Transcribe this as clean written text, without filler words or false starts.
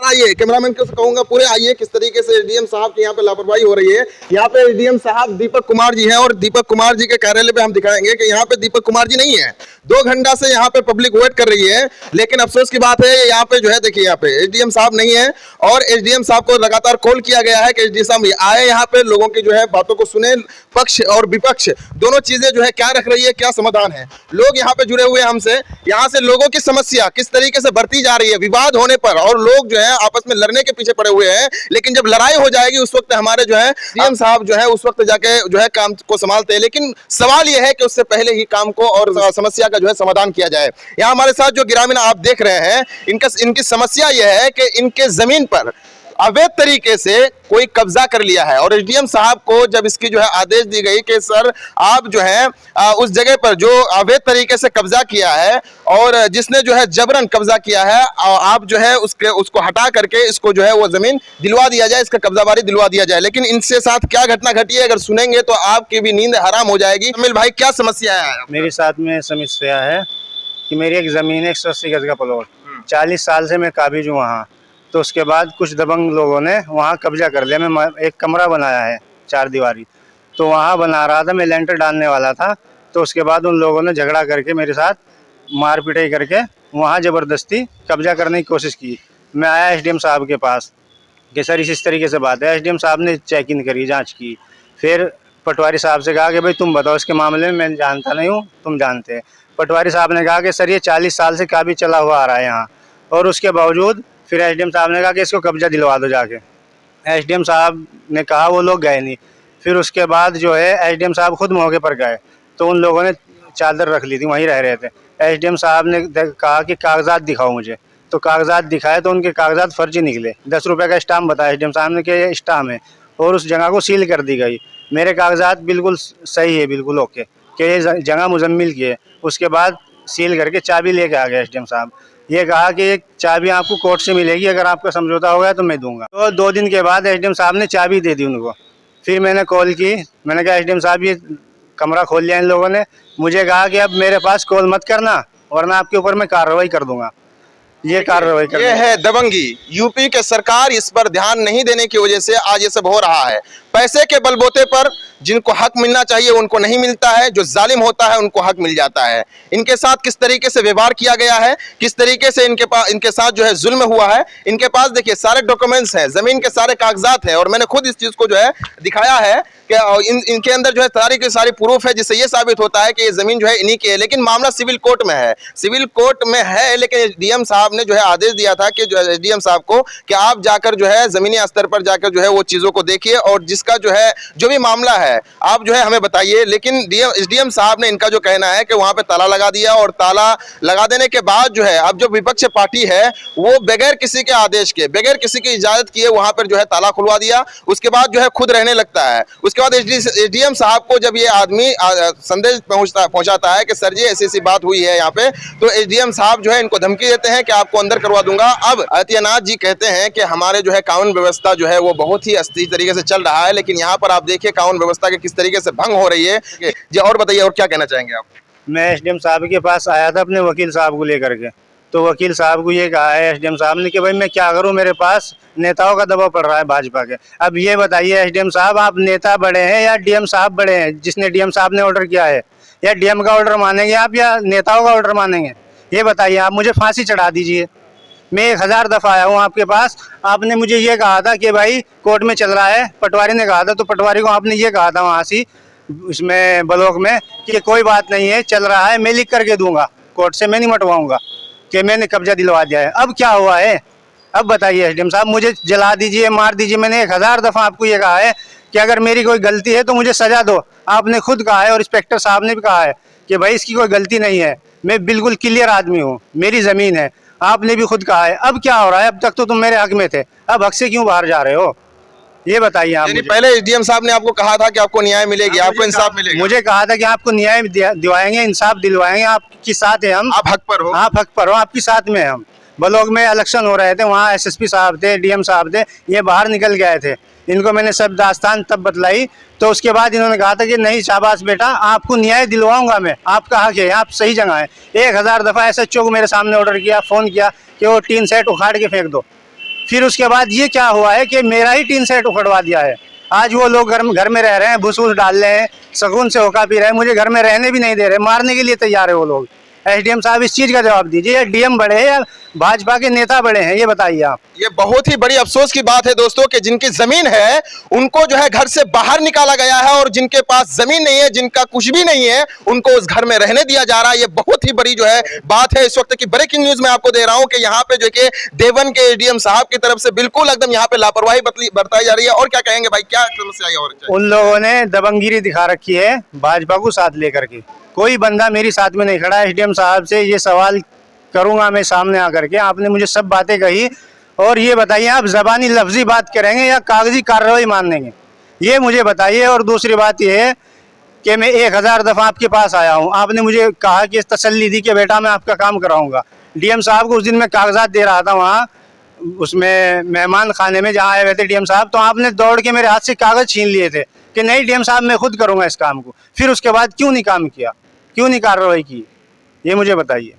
आइए, कैमरामैन को कहूंगा पूरे आइए, किस तरीके से एसडीएम साहब की यहाँ पे लापरवाही हो रही है। यहाँ पे एसडीएम साहब दीपक कुमार जी हैं और दीपक कुमार जी के कार्यालय पे हम दिखाएंगे कि यहाँ पे दीपक कुमार जी नहीं है। 2 घंटा से यहाँ पे पब्लिक वेट कर रही है, लेकिन अफसोस की बात है यहाँ पे जो है देखिए यहाँ पे एसडीएम साहब नहीं है और एसडीएम साहब को लगातार कॉल किया गया है कि एसडीएम साहब आए यहाँ पे, लोगों की जो है बातों को सुने, पक्ष और विपक्ष दोनों चीजें जो है क्या रख रही है, क्या समाधान है। लोग यहाँ पे जुड़े हुए हैं हमसे, यहाँ से लोगों की समस्या किस तरीके से बढ़ती जा रही है विवाद होने पर, और लोग जो है आपस में लड़ने के पीछे पड़े हुए हैं। लेकिन जब लड़ाई हो जाएगी उस वक्त हमारे जो है सीएम साहब जो है उस वक्त जाके जो है काम को संभालते हैं। लेकिन सवाल यह है कि उससे पहले ही काम को और समस्या का जो है समाधान किया जाए। यहाँ हमारे साथ जो ग्रामीण आप देख रहे हैं, इनकी समस्या यह है कि इनके जमीन पर अवैध तरीके से कोई कब्जा कर लिया है और एसडीएम साहब को जब इसकी जो है आदेश दी गई कि सर आप जो है उस जगह पर जो अवैध तरीके से कब्जा किया है और जिसने जो है जबरन कब्जा किया है, आप जो है उसको हटा करके इसको जो है वो जमीन दिलवा दिया जाए, इसका कब्जाबारी दिलवा दिया जाए। लेकिन इनसे साथ क्या घटना घटी है अगर सुनेंगे तो आपकी भी नींद हराम हो जाएगी। अमिल भाई क्या समस्या है? मेरे साथ में समस्या है कि मेरी एक जमीन है 180 गज का प्लॉट, 40 साल से मैं काबिज हूँ वहाँ। तो उसके बाद कुछ दबंग लोगों ने वहाँ कब्जा कर लिया। मैं एक कमरा बनाया है 4 दीवारी, तो वहाँ बना रहा था, मैं लेंटर डालने वाला था। तो उसके बाद उन लोगों ने झगड़ा करके मेरे साथ मार पिटाई करके वहाँ ज़बरदस्ती कब्जा करने की कोशिश की। मैं आया एसडीएम साहब के पास कि सर इस तरीके से बात है। एसडीएम साहब ने चेकिंग करी, जाँच की, फिर पटवारी साहब से कहा कि भाई तुम बताओ इसके मामले में, मैं जानता नहीं हूँ, तुम जानते हैं। पटवारी साहब ने कहा कि सर ये 40 साल से काबिज चला हुआ आ रहा है यहाँ, और उसके बावजूद फिर एसडीएम साहब ने कहा कि इसको कब्जा दिलवा दो जाके। एसडीएम साहब ने कहा, वो लोग गए नहीं। फिर उसके बाद जो है एसडीएम साहब खुद मौके पर गए, तो उन लोगों ने चादर रख ली थी, वहीं रह रहे थे। एसडीएम साहब ने कहा कि कागजात दिखाओ मुझे, तो कागजात दिखाए तो उनके कागजात फर्जी निकले। 10 रुपये का स्टाम्प बताया एसडीएम साहब ने कि ये स्टाम्प है, और उस जगह को सील कर दी गई। मेरे कागजात बिल्कुल सही है, बिल्कुल ओके, कि ये जगह मुजम्मिल की है। उसके बाद सील करके चाबी लेके आ गया एसडीएम साहब। ये कहा कि एक चाबी आपको कोर्ट से मिलेगी, अगर आपका समझौता हो गया तो मैं दूंगा। तो 2 दिन के बाद एसडीएम साहब ने चाबी दे दी उनको। फिर मैंने कॉल की, मैंने कहा एसडीएम साहब ये कमरा खोल लिया इन लोगों ने। मुझे कहा कि अब मेरे पास कॉल मत करना वरना आपके ऊपर मैं कार्रवाई कर दूंगा। ये कार्रवाई कर, ये है दबंगी। यूपी के सरकार इस पर ध्यान नहीं देने की वजह से आज ये सब हो रहा है। पैसे के बलबूते पर जिनको हक मिलना चाहिए उनको नहीं मिलता है, जो जालिम होता है उनको हक मिल जाता है। इनके साथ किस तरीके से व्यवहार किया गया है, किस तरीके से इनके साथ जो है जुल्म हुआ है। इनके पास देखिए सारे डॉक्यूमेंट्स हैं, जमीन के सारे कागजात हैं, और मैंने खुद इस चीज को जो है दिखाया है कि इनके अंदर जो है सारी की सारी प्रूफ है, जिससे ये साबित होता है कि ये जमीन जो है इन्हीं की है। लेकिन मामला सिविल कोर्ट में है, सिविल कोर्ट में है। लेकिन एसडीएम साहब ने जो है आदेश दिया था कि जो है एसडीएम साहब को कि आप जाकर जो है जमीनी स्तर पर जाकर जो है वो चीजों को देखिए, और जिसका जो है जो भी मामला है आप जो है हमें बताइए। लेकिन एसडीएम साहब ने इनका जो कहना है कि वहां पे ताला लगा दिया, और ताला लगा देने के बाद जो है अब जो विपक्ष पार्टी है वो बगैर किसी के आदेश के, बगैर किसी की इजाजत किए वहां पर जो है ताला खुलवा दिया। उसके बाद जो है खुद रहने लगता है। उसके बाद एसडीएम साहब को जब ये आदमी संदेश पहुंचाता है कि सर जी ऐसी ऐसी बात हुई है यहाँ पे, तो एसडीएम साहब जो है इनको धमकी देते हैं कि आपको अंदर करवा दूंगा। अब आदित्यनाथ जी कहते हैं कि हमारे जो है कानून व्यवस्था जो है वो बहुत ही अस्थिर तरीके से चल रहा है, लेकिन यहाँ पर आप देखिए कानून व्यवस्था के किस तरीके से भंग हो रही है जी। और बताइए, और क्या कहना चाहेंगे आप? मैं एसडीएम साहब के पास आया था अपने वकील साहब को लेकर के, तो वकील साहब को ये कहा है एसडीएम साहब ने कि भाई मैं क्या करूं, मेरे पास नेताओं का दबाव पड़ रहा है भाजपा के। अब ये बताइए एसडीएम साहब, आप नेता बड़े हैं या डीएम साहब बड़े हैं जिसने डीएम साहब ने ऑर्डर किया है, या डीएम का ऑर्डर मानेंगे आप या नेताओं का ऑर्डर मानेंगे? ये बताइए। आप मुझे फांसी चढ़ा दीजिए, मैं 1000 दफ़ा आया हूँ आपके पास। आपने मुझे ये कहा था कि भाई कोर्ट में चल रहा है, पटवारी ने कहा था, तो पटवारी को आपने ये कहा था वहाँ से इसमें ब्लॉक में कि कोई बात नहीं है, चल रहा है, मैं लिख करके दूंगा कोर्ट से, मैं नहीं मटवाऊंगा कि मैंने कब्जा दिलवा दिया है। अब क्या हुआ है? अब बताइए एसडीएम साहब, मुझे जला दीजिए, मार दीजिए। मैंने 1000 दफ़ा आपको ये कहा है कि अगर मेरी कोई गलती है तो मुझे सजा दो। आपने खुद कहा है और इंस्पेक्टर साहब ने भी कहा है कि भाई इसकी कोई गलती नहीं है, मैं बिल्कुल क्लियर आदमी हूँ, मेरी ज़मीन है। आपने भी खुद कहा है। अब क्या हो रहा है? अब तक तो तुम मेरे हक में थे, अब हक से क्यों बाहर जा रहे हो? ये बताइए आप मुझे। पहले एसडीएम साहब ने आपको कहा था कि आपको न्याय मिलेगी, आपको इंसाफ मिलेगा। मुझे कहा था कि आपको न्याय दिलवाएंगे, इंसाफ दिलवाएंगे, आपके साथ है हम। आप हक पर हो। आप हक पर हो, आपके साथ में हम। ब्लॉक में इलेक्शन हो रहे थे, वहाँ एसएसपी साहब थे, डीएम साहब थे, ये बाहर निकल गए थे। इनको मैंने सब दास्तान तब बतलाई, तो उसके बाद इन्होंने कहा था कि नहीं शाबाश बेटा, आपको न्याय दिलवाऊंगा मैं, आपका हक है, आप सही जगह है। 1000 दफ़ा एसएचओ को मेरे सामने ऑर्डर किया, फ़ोन किया कि वो टीन सेट उखाड़ के फेंक दो। फिर उसके बाद ये क्या हुआ है कि मेरा ही टीन सेट उखड़वा दिया है। आज वो लोग घर में रह रहे हैं, भूस डाल रहे हैं, शगुन से होका पी रहे हैं, मुझे घर में रहने भी नहीं दे रहे, मारने के लिए तैयार है वो लोग। एसडीएम साहब इस चीज का जवाब दीजिए, या डीएम बड़े हैं या भाजपा के नेता बड़े हैं, ये बताइए आप। ये बहुत ही बड़ी अफसोस की बात है दोस्तों कि जिनकी जमीन है उनको जो है घर से बाहर निकाला गया है, और जिनके पास जमीन नहीं है, जिनका कुछ भी नहीं है, उनको उस घर में रहने दिया जा रहा है। ये बहुत ही बड़ी जो है बात है इस वक्त की। ब्रेकिंग न्यूज में आपको दे रहा हूं कि यहाँ पे जो कि देवन के एडीएम साहब की तरफ से बिल्कुल एकदम यहाँ पे लापरवाही बरताई जा रही है। और क्या कहेंगे भाई, क्या समस्या है? और उन लोगों ने दबंगिरी दिखा रखी है भाजपा को साथ लेकर के। कोई बंदा मेरी साथ में नहीं खड़ा। एसडीएम साहब से ये सवाल करूंगा मैं सामने आकर के, आपने मुझे सब बातें कही, और ये बताइए आप जबानी लफ्जी बात करेंगे या कागजी कार्रवाई मान लेंगे, ये मुझे बताइए। और दूसरी बात ये है कि मैं 1000 दफ़ा आपके पास आया हूँ, आपने मुझे कहा कि तसल्ली दी कि बेटा मैं आपका काम कराऊंगा। डीएम साहब को उस दिन मैं कागजात दे रहा था वहाँ उसमें मेहमान खाने में जहाँ आए हुए थे डीएम साहब, तो आपने दौड़ के मेरे हाथ से कागज छीन लिए थे कि नहीं डीएम साहब मैं खुद करूँगा इस काम को। फिर उसके बाद क्यों नहीं काम किया, क्यों नहीं कार्रवाई की, ये मुझे बताइए।